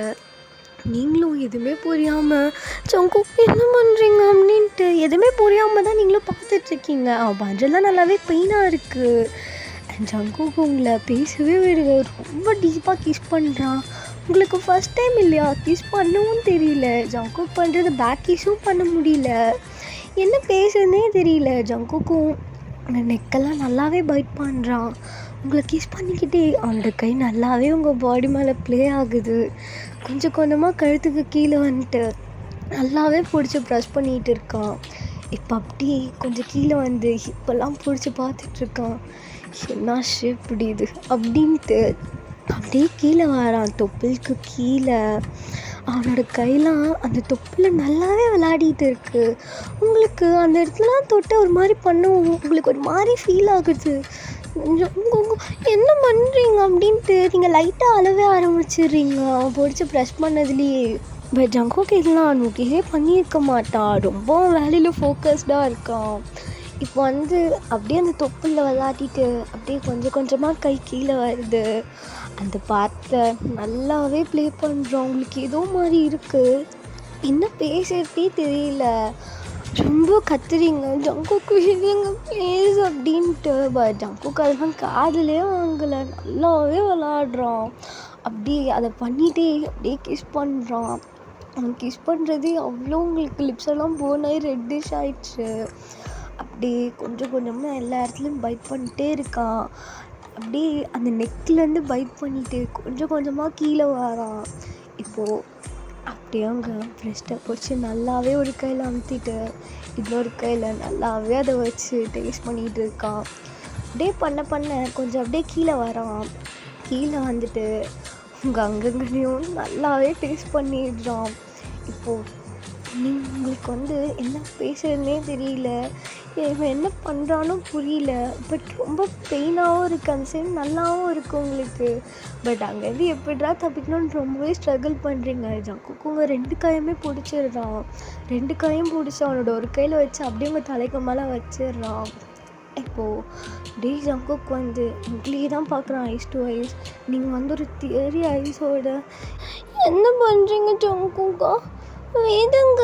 நீங்களும் எதுவுமே புரியாமல் ஜங்குக்கு என்ன பண்ணுறீங்க அப்படின்ட்டு எதுவுமே புரியாமல் தான் நீங்களும் பார்த்துட்ருக்கீங்க. அவன் பண்ணுறதுலாம் நல்லாவே பெயினாக இருக்குது. அண்ட் ஜங்குக்கு உங்களை பேசவே விடுங்க, ரொம்ப டீப்பாக கிஸ் பண்ணுறான். உங்களுக்கு ஃபஸ்ட் டைம் இல்லையா, கிஸ் பண்ணவும் தெரியல. ஜங்குக்கு பண்ணுறது பேக் கிஸும் பண்ண முடியல. என்ன பேசுறதுனே தெரியல. ஜங்குக்கும் அந்த நெக்கெல்லாம் நல்லாவே பைட் பண்ணுறான். உங்களை கிஸ் பண்ணிக்கிட்டே அவனோட கை நல்லாவே உங்கள் பாடி மேலே ப்ளே ஆகுது. கொஞ்சம் கொஞ்சமாக கழுத்துக்கு கீழே நல்லாவே பிடிச்சி ப்ரெஷ் பண்ணிகிட்டு இருக்கான். இப்போ அப்படியே கொஞ்சம் கீழே இப்போல்லாம் பிடிச்சி பார்த்துட்ருக்கான். என்ன ஷேப் பிடிது அப்படின்ட்டு அப்படியே கீழே வரான். தொப்புளுக்கு கீழே அவனோட கையெல்லாம் அந்த தொப்பில் நல்லாவே விளையாடிட்டு இருக்குது. உங்களுக்கு அந்த இடத்துலலாம் தொட்டு ஒரு மாதிரி பண்ணுவோம், உங்களுக்கு ஒரு மாதிரி ஃபீல் ஆகுது. என்ன பண்ணுறீங்க அப்படின்ட்டு நீங்கள் லைட்டாக அழவே ஆரம்பிச்சிடுறீங்க அவன் பிடிச்சி ப்ரெஷ் பண்ணதுலேயே. பட் ஜங்குக்கு இதெல்லாம் நோட்டிஸே பண்ணியிருக்க மாட்டான். ரொம்ப வேலையில் ஃபோக்கஸ்டாக இருக்கான். இப்போ அப்படியே அந்த தொப்பில் விளையாடிட்டு அப்படியே கொஞ்சம் கொஞ்சமாக கை கீழே வருது. அந்த பார்ட்டில் நல்லாவே ப்ளே பண்ணுறோம். உங்களுக்கு ஏதோ மாதிரி இருக்குது. என்ன பேசுறதே தெரியல. ரொம்ப கத்துறீங்க, ஜங்குக்கு விடுங்க ப்ளீஸ் அப்படின்ட்டு. பட் ஜங்குக்கு அதெல்லாம் காதிலே வாங்கலை. நல்லாவே விளாடுறான். அப்படியே அதை பண்ணிகிட்டே அப்படியே கிஸ் பண்ணுறான். அவன் கிஸ் பண்ணுறதே அவ்வளோ உங்களுக்கு லிப்ஸெல்லாம் போனாய் ரெட்டிஷ் ஆயிடுச்சு. அப்படியே கொஞ்சம் கொஞ்சமாக எல்லா இடத்துலையும் பைட் பண்ணிகிட்டே இருக்கான். அப்படியே அந்த நெக்லேருந்து பைட் பண்ணிட்டு கொஞ்சம் கொஞ்சமாக கீழே வரான். இப்போது அப்படியே அவங்க ப்ரெஸ்ட்டை பிடிச்சி நல்லாவே ஒரு கையில் அமுத்திட்டு இன்னொரு கையில் நல்லாவே அதை வச்சு டேஸ்ட் பண்ணிகிட்டு இருக்கான். அப்படியே பண்ண கொஞ்சம் அப்படியே கீழே வரான். கீழே உங்கள் அங்கங்களையும் நல்லாவே டேஸ்ட் பண்ணிடுறான். இப்போது உங்களுக்கு என்ன பேசுறதுனே தெரியல, இவன் என்ன பண்ணுறானோ புரியல. பட் ரொம்ப பெயினாகவும் இருக்குது, அந்த சைடு நல்லாவும் இருக்குது உங்களுக்கு. பட் அங்கேருந்து எப்படிடா தப்பிக்கணும்னு ரொம்பவே ஸ்ட்ரகிள் பண்ணுறீங்க. ஜங்குக்கு உங்கள் 2 கையுமே பிடிச்சிடுறான். 2 கையும் பிடிச்சி அவனோட ஒரு கையில் வச்சு அப்படியே உங்கள் தலைக்கு மேலே வச்சிடுறான். இப்போது டே ஜங்குக்கு உங்களையே தான் பார்க்குறான் ஐஸ் டு ஐஸ். நீங்கள் ஒரு தியரி ஐஸோட என்ன பண்ணுறீங்க ஜங்குக்கா? வேதங்க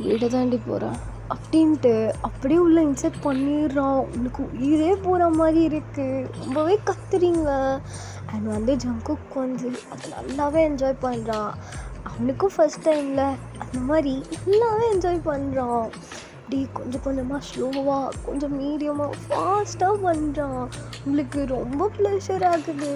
வீட தாண்டி போகிறேன் அப்படின்ட்டு அப்படியே உள்ள இன்செக்ட் பண்ணிடுறான். உங்களுக்கு உயிரே போகிற மாதிரி இருக்குது. ரொம்பவே கத்துறீங்க. அண்ட் வந்து ஜங்குக் வந்து அது நல்லாவே என்ஜாய் பண்ணுறான். அவனுக்கும் ஃபஸ்ட் டைமில் அந்த மாதிரி நல்லாவே என்ஜாய் பண்ணுறான். அப்படி கொஞ்சம் கொஞ்சமாக ஸ்லோவாக கொஞ்சம் மீடியமாக ஃபாஸ்ட்டாக பண்ணுறான். உங்களுக்கு ரொம்ப ப்ளஷர் ஆகுது.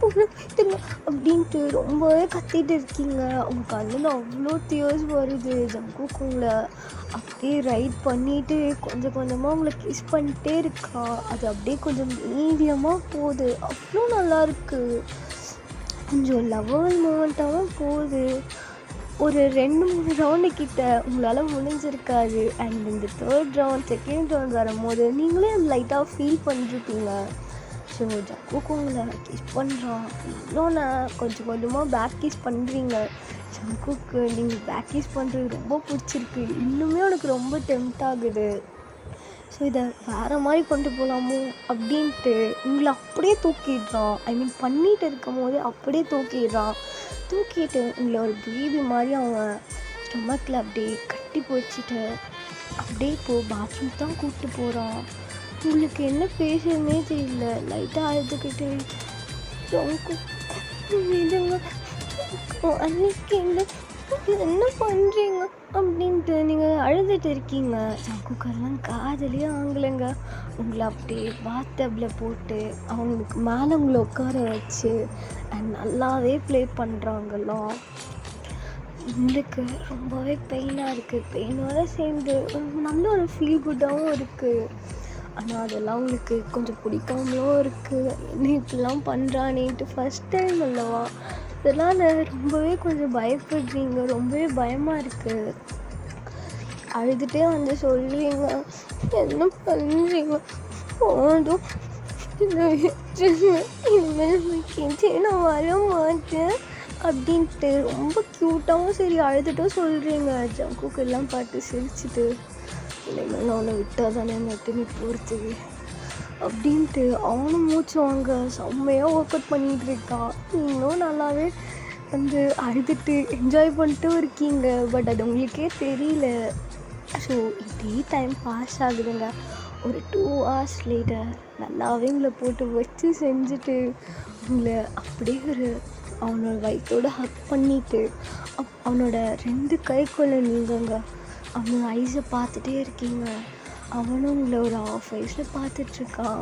போயிட்டுங்க அப்படின்ட்டு ரொம்பவே கத்திட்டு இருக்கீங்க. அவங்க கண்ணில் அவ்வளோ டியர்ஸ் வருது. ஜங்குக் உங்களை அப்படியே ரைட் பண்ணிவிட்டு கொஞ்சம் கொஞ்சமாக உங்களை கிஸ் பண்ணிட்டே இருக்கான். அது அப்படியே கொஞ்சம் மீடியமாக போகுது. அவ்வளோ நல்லாயிருக்கு. கொஞ்சம் லவ்வல் மூமெண்ட்டாகவும் போகுது. ஒரு 2-3 ரவுண்டு கிட்ட உங்களால் முடிஞ்சிருக்காது. அண்ட் இந்த தேர்ட் ரவுண்ட் செகண்ட் ரவுண்ட் வரும்போது நீங்களே லைட்டாக ஃபீல் பண்ணிருப்பீங்க. ஸோ ஜங்குக் உங்களை கிஸ் பண்ணுறான். இன்னொன்று கொஞ்சம் கொஞ்சமாக பேக் கிஸ் பண்ணுறீங்க. ஜங்குக்கு நீங்கள் பேக் கிஸ் பண்ணுறது ரொம்ப பிடிச்சிருக்கு. இன்னுமே உனக்கு ரொம்ப டெம்ட் ஆகுது. ஸோ இதை வேறு மாதிரி கொண்டு போகலாமோ அப்படின்ட்டு உங்களை அப்படியே தூக்கிடுறான். பண்ணிகிட்டு இருக்கும் போது அப்படியே தூக்கிட்டு உங்களை ஒரு பேபி மாதிரி அவன் ஸ்டொமக்கில் அப்படியே கட்டி பிடிச்சிட்டு அப்படியே பாத்ரூம் தான் கூப்பிட்டு போகிறான். உங்களுக்கு என்ன பேசுறதுனே தெரியல. லைட்டாக அழுதுகிட்டு இதுங்க அன்னைக்கு என்ன பண்ணுறீங்க அப்படின்ட்டு நீங்கள் அழுதுட்டு இருக்கீங்க. ஜங்குக்கெல்லாம் காதலே ஆகலைங்க. உங்களை அப்படியே பாத்டப்பில் போட்டு அவங்களுக்கு மேலே உங்களை உட்கார வச்சு அண்ட் நல்லாவே ப்ளே பண்ணுறாங்களாம். உங்களுக்கு ரொம்பவே பெயினாக இருக்குது. பெயினோடு சேர்ந்து நல்ல ஒரு ஃபீல் குட்டாகவும் இருக்குது. ஆனால் அதெல்லாம் உங்களுக்கு கொஞ்சம் பிடிக்காமலும் இருக்குது. என்ன இப்படிலாம் பண்ணுறானேன்ட்டு ஃபஸ்ட் டைம் அல்லவா, இதெல்லாம் ரொம்பவே கொஞ்சம் பயப்படுறீங்க. ரொம்பவே பயமாக இருக்குது. அழுதுகிட்டே வந்து சொல்கிறீங்க, என்ன பண்ணுறீங்க, போதும் இனிமேல் நான் வர மாட்டேன் அப்படின்ட்டு ரொம்ப க்யூட்டாகவும் சரி அழுதுட்டும் சொல்கிறீங்க. ஜங்குக்கு எல்லாம் பார்த்து சிரிச்சுட்டு இல்லைங்க நான் உன்னை விட்டால் தானே நட்டு நீ போகிறதுக்கு அப்படின்ட்டு அவனும் மூச்சு வாங்க செம்மையாக ஒர்க் அவுட் பண்ணிகிட்டு இருக்கான். நீங்களும் நல்லாவே வந்து அழுதுட்டு என்ஜாய் பண்ணிட்டும் இருக்கீங்க. பட் அது உங்களுக்கே தெரியல. ஸோ இப்படி டைம் பாஸ் ஆகுதுங்க. ஒரு 2 hours லேட்டர் நல்லாவே உங்களை போட்டு வச்சு செஞ்சுட்டு உங்களை அப்படியே அவனோட வயிற்றோட ஹக் பண்ணிவிட்டு அவனோட 2 கைக்குள்ளே நீங்கங்க அவனோட ஐஸை பார்த்துட்டே இருக்கீங்க. அவனும் உங்களை ஒரு half ஐஸில் பார்த்துட்ருக்கான்.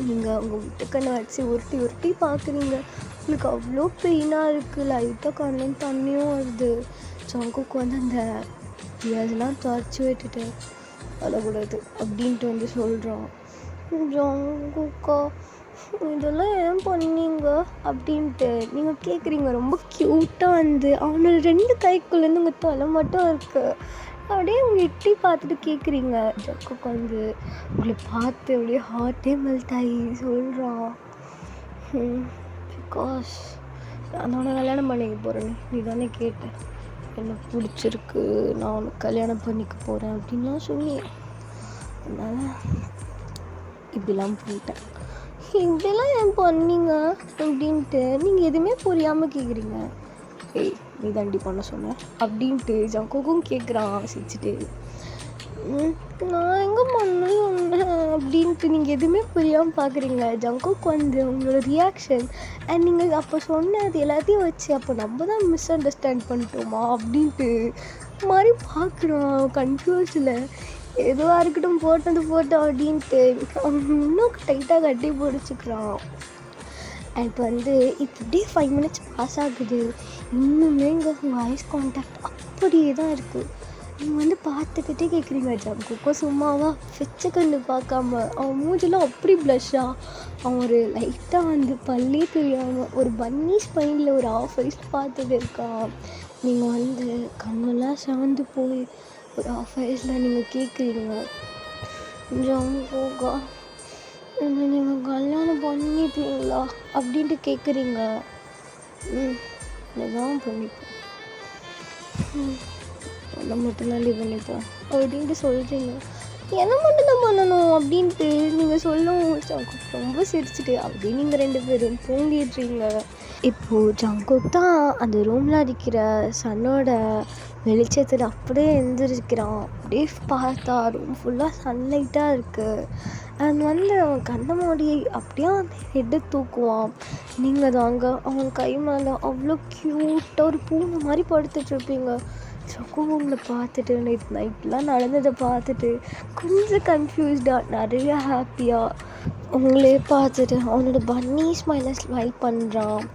நீங்கள் உங்கள் விட்டுக்கண்ணை வச்சு உருட்டி பார்க்குறீங்க. உங்களுக்கு அவ்வளோ பெயினாக இருக்குது. லைட்டாக கண்ணும் தண்ணியும் வருது. ஜங்குக்கு வந்து அந்த டியர்ஸ்லாம் துடைச்சி விட்டுட்டு அழக்கூடாது அப்படின்ட்டு வந்து சொல்கிறான். ஜங்குக்கா இதெல்லாம் ஏன் பண்ணீங்க அப்படின்ட்டு நீங்கள் கேட்குறீங்க. ரொம்ப க்யூட்டாக வந்து அவனோட 2 கைக்குள்ளேருந்து உங்கள் தலை மட்டும் இருக்குது. அப்படியே உங்களை எட்டி பார்த்துட்டு கேட்குறீங்க. ஜங்குக்கு வந்து உங்களை பார்த்து அப்படியே ஹார்ட்டே மெல்ட் ஆகி சொல்கிறான், பிகாஸ் நான் உன்னை கல்யாணம் பண்ணிக்க போகிறேன். நீ தானே கேட்டேன், எனக்கு பிடிச்சிருக்கு, நான் உனக்கு கல்யாணம் பண்ணிக்க போகிறேன் அப்படின்லாம் சொன்னேன். அதனால் இப்படிலாம் போயிட்டேன். இப்படிலாம் ஏன் பண்ணீங்க அப்படின்ட்டு நீங்கள் எதுவுமே புரியாமல் கேட்குறீங்க. ஏய் நீ தாண்டி பண்ண சொன்ன அப்படின்ட்டு ஜங்குக்கும் கேட்குறான் சிரிச்சுட்டு. நான் எங்கே பண்ண சொன்னேன் அப்படின்ட்டு நீங்கள் எதுவுமே புரியாமல் பார்க்குறீங்க. ஜங்குக்கு வந்து உங்களோட ரியாக்ஷன் அண்ட் நீங்கள் அப்போ சொன்னது எல்லாத்தையும் வச்சு அப்போ நம்ம தான் மிஸ் அண்டர்ஸ்டாண்ட் பண்ணிட்டோமா அப்படின்ட்டு மாதிரி பார்க்குறான் கன்ஃபியூஸில். எதுவாக இருக்கட்டும் போட்டது அப்படின்ட்டு அவன் இன்னும் டைட்டாக கட்டி பிடிச்சிக்கிறான். அண்ட் வந்து இப்படியே 5 minutes பாஸ் ஆகுது. இன்னுமே இங்கே உங்கள் ஐஸ் கான்டாக்ட் அப்படியே தான் இருக்குது. நீங்கள் வந்து பார்த்துக்கிட்டே கேட்குறீங்க. ஜங்குக்கும் சும்மாவா வச்ச கண்டு பார்க்காம அவன் மூஞ்செல்லாம் அப்படி ப்ளஷ்ஷாக அவன் ஒரு லைட்டாக வந்து பல்லே தெரியாமல் ஒரு பன்னி ஸ்பைனில் ஒரு half ஐஸில் பார்த்துட்டு இருக்கான். நீங்கள் வந்து கண்ணெல்லாம் செவந்து போய் ஒரு half ஐஸில் நீங்கள் கேட்குறீங்க, ஜங்குக்கா என்ன நீங்கள் கல்யாணம் பண்ணிப்பீங்களா அப்படின்ட்டு கேட்குறீங்க. இதுதான் பண்ணிப்போம், அதை மட்டும்தாண்டி பண்ணிப்போம் அப்படின்ட்டு சொல்கிறீங்க. என்ன மட்டும்தான் பண்ணணும் அப்படின்ட்டு நீங்கள் சொல்லவும் ரொம்ப சிரிச்சுட்டு அப்படியே நீங்கள் 2 பேரும் தூங்கிடுறீங்க. இப்போது ஜங்குக் தான் அந்த ரூமில் அடிக்கிற சன்னோட வெளிச்சத்தில் அப்படியே எழுந்திருக்கிறான். அப்படியே பார்த்தா ரூம் ஃபுல்லாக சன்லைட்டாக இருக்குது. அண்ட் அவன் கண்ண மூடி அப்படியே அந்த ஹெட்டை தூக்குவான். நீங்கள் தாங்க அவன் கை மேலே அவ்வளோ க்யூட்டாக ஒரு பூனை மாதிரி படுத்துட்ருப்பீங்க. ஜங்குக் உங்களை பார்த்துட்டு நேற்று நைட்லாம் நடந்ததை பார்த்துட்டு கொஞ்சம் கன்ஃபியூஸ்டாக நிறைய ஹாப்பியாக உங்களே பார்த்துட்டு அவனோட பன்னி ஸ்மைல் பண்ணுறான்.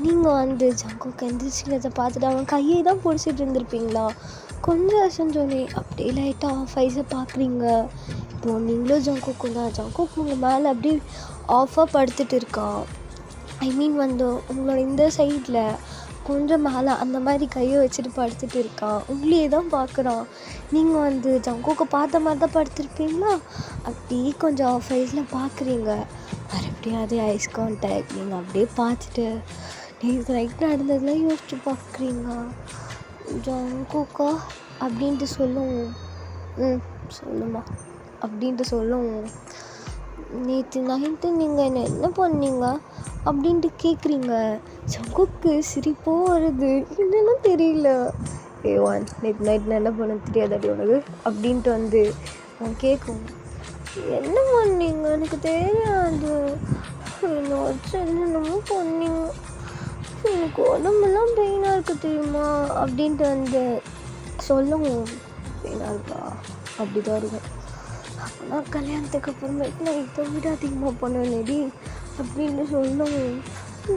நீங்கள் ஜங்குக் எந்திரிச்சிங்கிறத பார்த்துட்டு அவன் கையை தான் பிடிச்சிட்டு இருந்திருப்பீங்களா. கொஞ்சம் அசஞ்சோன்னே அப்படியே லைட்டாக ஆஃப் ஐஸை பார்க்குறீங்க. இப்போது நீங்களும் ஜங்குக்கும் தான். ஜங்குக் உங்கள் மேலே அப்படியே ஆஃபாக படுத்துட்டு இருக்கான். உங்களோட இந்த சைடில் கொஞ்சம் மேலே அந்த மாதிரி கையை வச்சுட்டு படுத்துட்டு இருக்கான். உங்களையே தான் பார்க்குறான். நீங்கள் ஜங்குக்கை பார்த்த மாதிரி தான் படுத்துருப்பீங்களா. அப்படியே கொஞ்சம் ஆஃப் ஐஸில் பார்க்குறீங்க. மறுபடியும் அதே ஐஸ் கான்டாக்ட். நீங்கள் அப்படியே பார்த்துட்டு நேற்று நைட் நடந்ததெல்லாம் யோசிச்சு பார்க்குறீங்க. ஜங்குக்கா அப்படின்ட்டு சொல்லுவோம். சொல்லுமா அப்படின்ட்டு சொல்லுவோம். நேற்று நைட்டு நீங்கள் என்ன பண்ணீங்க அப்படின்ட்டு கேட்குறீங்க. ஜங்குக்கு சிரிப்பாக வருது. என்னன்னு தெரியல. நேற்று நைட் நான் என்ன பண்ண தெரியாதாடி உனக்கு அப்படின்ட்டு அவன் கேட்கும். என்ன பண்ணீங்க எனக்கு தெரியாது. என்னை வச்சு என்னென்னமோ பண்ணீங்க. எனக்கு உடம்பெல்லாம் பெயினாக இருக்குது தெரியுமா அப்படின்ட்டு சொல்லுவோம். பெயினாக இருக்கா? அப்படி தான் இருக்கும். நான் கல்யாணத்துக்கு அப்புறமேட்டு நான் இதை விட அதிகமாக பண்ணுவேன்டி அப்படின்னு சொல்லுவோம்.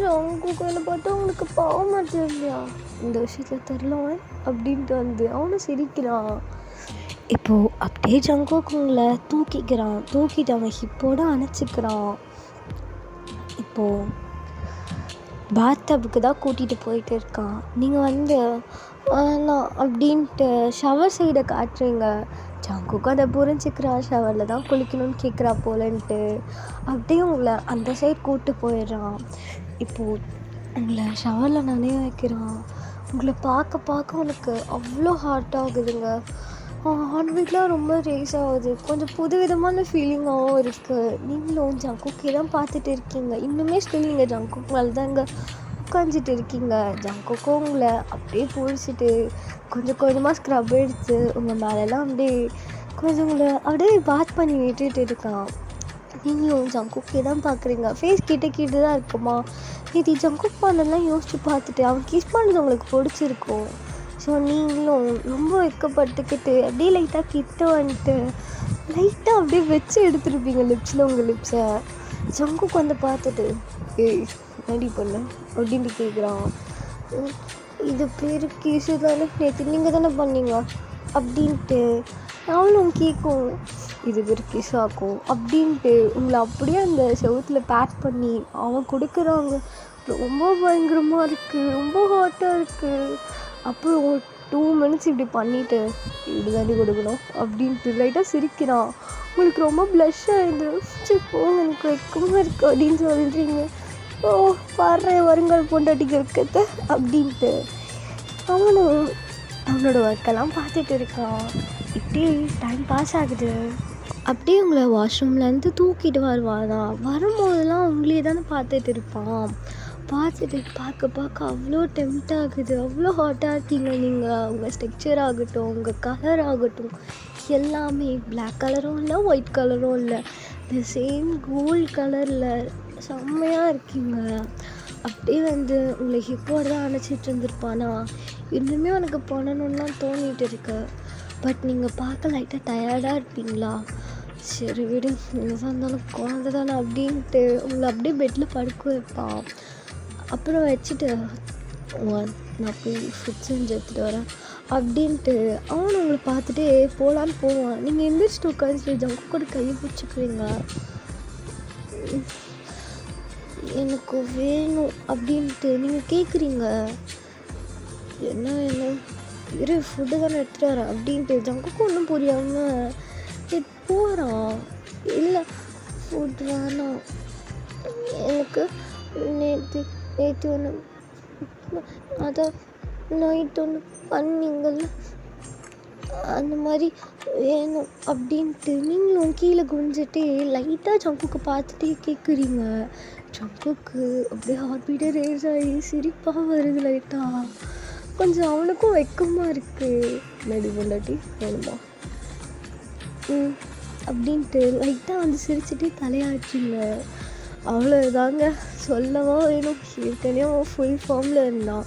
ஜங்குக்கு என்னை பார்த்தா உங்களுக்கு பாவமாக தெரியலையா? இந்த விஷயத்தில் தெரிலவன் அப்படின்ட்டு அவனும் சிரிக்கிறான். இப்போது அப்படியே ஜங்குக்கு உங்களை தூக்கிட்டு அவன் ஹிப்போடு அணைச்சிக்கிறான். இப்போது பாத்டப்புக்கு தான் கூட்டிகிட்டு போயிட்டு இருக்கான். நீங்கள் வேணாம் அப்படின்ட்டு ஷவர் சைடை காட்டுறீங்க. ஜங்குக்கு அதை புரிஞ்சுக்கிறான். ஷவரில் தான் குளிக்கணும்னு கேட்குறா போலன்ட்டு அப்படியே உங்களை அந்த சைடு கூப்பிட்டு போயிடுறான். இப்போது உங்களை ஷவரில் நனைய வைக்கிறான். உங்களை பார்க்க உனக்கு அவ்வளோ ஹார்ட் ஆகுதுங்க. ஹார்ட் பீட்லாம் ரொம்ப ரேஸ் ஆகுது. கொஞ்சம் புதுவிதமான ஃபீலிங்காகவும் இருக்குது. நீங்களும் ஜங்குக்கே தான் பார்த்துட்டு இருக்கீங்க. இன்னுமே ஸ்டில் நீங்கள் ஜங்குக் மேலே தான் இங்கே உட்காந்துட்டு இருக்கீங்க. ஜங்குக்கும் உங்களை அப்படியே பிடிச்சிட்டு கொஞ்சம் கொஞ்சமாக ஸ்க்ரப் எடுத்து உங்கள் மேலெல்லாம் அப்படியே கொஞ்சம் உங்களை அப்படியே பாத் பண்ணி விட்டுட்டு இருக்கான். நீங்களும் ஜங்குக்கே தான் பார்க்குறீங்க. ஃபேஸ் கிட்ட தான் இருக்குமா. இது ஜங்குக் பண்ணலாம் யோசிச்சு பார்த்துட்டு அவன் கிஸ் பண்ணது உங்களுக்கு பிடிச்சிருக்கும். ஸோ நீங்களும் ரொம்ப வெட்கப்பட்டுக்கிட்டு அப்படியே லைட்டாக கிட்ட வந்துட்டு லைட்டாக அப்படியே வச்சு எடுத்துருப்பீங்க லிப்ஸில் உங்கள் லிப்ஸை. ஜங்குக் பார்த்துட்டு ரெடி பண்ண அப்படின்ட்டு கேட்குறான். இது பேர் கிசு தானே, நேற்று நீங்கள் தானே பண்ணீங்க அப்படின்ட்டு அவனும் கேட்கும். இது பேர் கிசாக்கும் அப்படின்ட்டு உங்களை அப்படியே அந்த செவுத்தில் பேக் பண்ணி அவன் கொடுக்குறாங்க. ரொம்ப பயங்கரமாக இருக்குது, ரொம்ப ஹாட்டாக இருக்குது. அப்புறம் 2 minutes இப்படி பண்ணிவிட்டு இப்படி தாண்டி கொடுக்கணும் அப்படின்ட்டு லைட்டாக சிரிக்கிறான். உங்களுக்கு ரொம்ப ப்ளஷ் ஆகிடுது. சரி போங்க எனக்கு வெக்கமாக இருக்குது அப்படின்னு சொல்கிறீங்க. பாடுற வருங்கால் பொண்டாட்டிக்கு இருக்கிறத அப்படின்ட்டு அவனோட ஒர்க்கெல்லாம் பார்த்துட்டு இருக்கான். இப்படியே டைம் பாஸ் ஆகுது. அப்படியே உங்களை வாஷ்ரூம்லேருந்து தூக்கிட்டு வருவாதான். வரும்போதெல்லாம் உங்களே தானே பார்த்துட்டு இருப்பான். பார்த்துட்டு பார்க்க அவ்வளோ டெம்ட் ஆகுது. அவ்வளோ ஹாட்டாக இருக்கீங்க நீங்கள். உங்கள் ஸ்ட்ரக்சர் ஆகட்டும், உங்கள் கலர் ஆகட்டும், எல்லாமே பிளாக் கலரும் இல்லை, ஒயிட் கலரும் இல்லை, இந்த சேம் கோல்ட் கலரில் செம்மையாக இருக்கீங்க. அப்படியே உங்களை ஹிப்போடு தான் அணைச்சிட்டு இருந்திருப்பானா. இன்னுமே உனக்கு பண்ணணுன்னா தோணிகிட்டு இருக்கு. பட் நீங்கள் பார்க்க லைட்டாக டயர்டாக இருப்பீங்களா. சரி விடு, நீங்கள் தான் இருந்தாலும் குழந்தை தானே அப்படின்ட்டு உங்களை அப்படியே பெட்டில் படுக்க வைப்பான். அப்புறம் வச்சுட்டு நான் போய் ஃபுட் செஞ்சு எடுத்துகிட்டு வரேன் அப்படின்ட்டு அவனை உங்களை பார்த்துட்டே போகலான்னு போவான். நீங்கள் எந்திரிச்சிட்டு உட்காந்துட்டு ஜங்கு கூட கையை பிடிச்சிக்கிறீங்க. எனக்கு வேணும் அப்படின்ட்டு நீங்கள் கேட்குறீங்க. என்ன வேணும்? இரு ஃபுட்டு தானே எடுத்துகிட்டு வரேன் அப்படின்ட்டு ஜங்குக்கு ஒன்றும் புரியாமல் போகிறான். இல்லை ஃபுட் வேணாம், எனக்கு நேற்று ஒன்று அதான் நைட் ஒன்று பண்ணிங்கள்ல அந்த மாதிரி வேணும் அப்படின்ட்டு நீங்களும் கீழே குனிஞ்சிட்டே லைட்டாக ஜங்குக்கு பார்த்துட்டே கேட்குறீங்க. ஜங்குக்கு அப்படியே ஹார்ட் பீட்டே ரேஸ் ஆகி சிரிப்பாக வருது லைட்டாக. கொஞ்சம் அவனுக்கும் வெக்கமாக இருக்குது. நடி பொண்டாட்டி வேணுமா? அப்படின்ட்டு லைட்டாக வந்து சிரிச்சுட்டே தலையாட்டிங்க. அவ்வளோதாங்க, சொல்லவா வேணும். ஏற்கனவே அவன் ஃபுல் ஃபார்மில் இருந்தான்,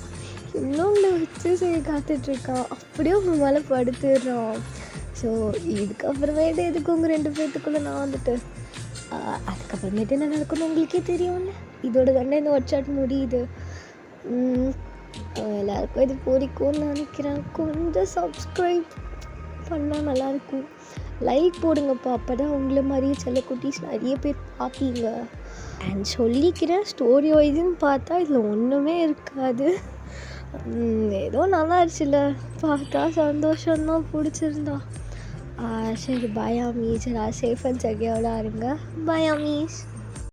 இன்னொன்று வச்சு சரி காத்துட்ருக்கான், அப்படியே உங்க மேலே படுத்துடுறான். ஸோ இதுக்கப்புறமேட்டு எதுக்கு உங்கள் 2 பேர்த்துக்குள்ளே நான் வந்துட்டு அதுக்கப்புறமேட்டு என்ன நடக்கணும் உங்களுக்கே தெரியும்ல. இதோட தானே இந்த வாட்ஸ்அப் முடியுது. எல்லாருக்கும் இது பிடிக்கும்னு நினைக்கிறேன். கொஞ்சம் சப்ஸ்கிரைப் பண்ணால் நல்லாயிருக்கும். லைக் போடுங்கப்பா, அப்போ தான் உங்களை மாதிரியே செல்ல குட்டீஸ் நிறைய பேர் பார்ப்பீங்க. அண்ட் சொல்லிக்கிறேன், ஸ்டோரி வைஸ்ன்னு பார்த்தா இதில் ஒன்றுமே இருக்காது. ஏதோ நல்லா இருந்துச்சுல்ல, பார்த்தா சந்தோஷம்தான், பிடிச்சிருந்தா. சரி பாய் அமீஸ், சேஃப் அண்ட் செக்யூர்டாக இருங்க. பாய் அமீஸ்.